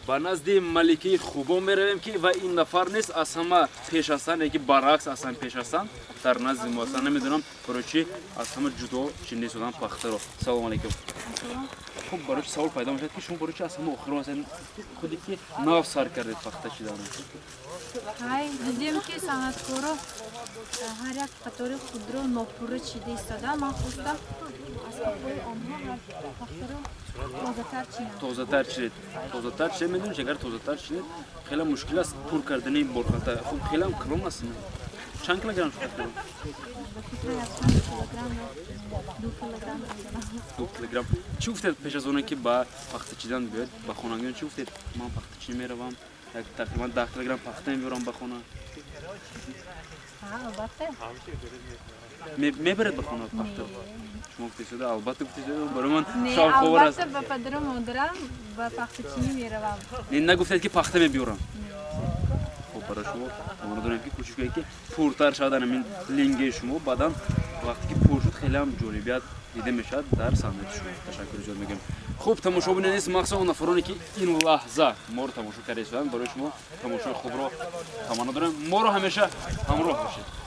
با نزد ملکه خوبان میرویم که و این نفر نیست از همه پیش هستن که برعکس اصلا پیش هستن در نزد ما اصلا نمیدونم برای چی از همه جدا چینی شدن پخته رو. سلام علیکم. خب برای چی سوال پیدا میشد که شما برای چی از همه آخر اصلا خودی که ناف سر کردید پخته چیدن؟ های دیدیم که صنعتکارا هر یک قطار خودرو ناپوره چیده ایستادن. من خواستم از قطار آنها هر پخته رو تازه تر چید میدونید اگر تازه تر چید خیلی مشکل است پر کردن برخطه. خب خیلی هم کلام است. چند کیلوگرم شد؟ 2 کیلوگرم. چی گفتید پیش از اون که با پخته چیدن بیاد با خونگیان چی گفتید؟ من پخته چی میروم تقریبا 10 کیلوگرم پخته میبرم به خونه. البته میبرد به خونه پخته؟ شما گفتید شده البته گفتید شده برای من نه شام خبر است. البته به پدر و مادرم با پخته چینی میروم. نه نگفتید که پخته میبرم. خب برای شما ما دونیم که کوشش کنید که پورتر شدن این لینگ شما بعداً وقتی که پر شد خیلی هم جالبیت دیده میشد در صحنه شما. تشکر جان میگم. خوب تماشا ببینید مخصوصا اون نفرانی که این لحظه ما رو تماشا کردن برای شما تماشای خوب رو تمنا دارم. ما رو همیشه همراه باشید.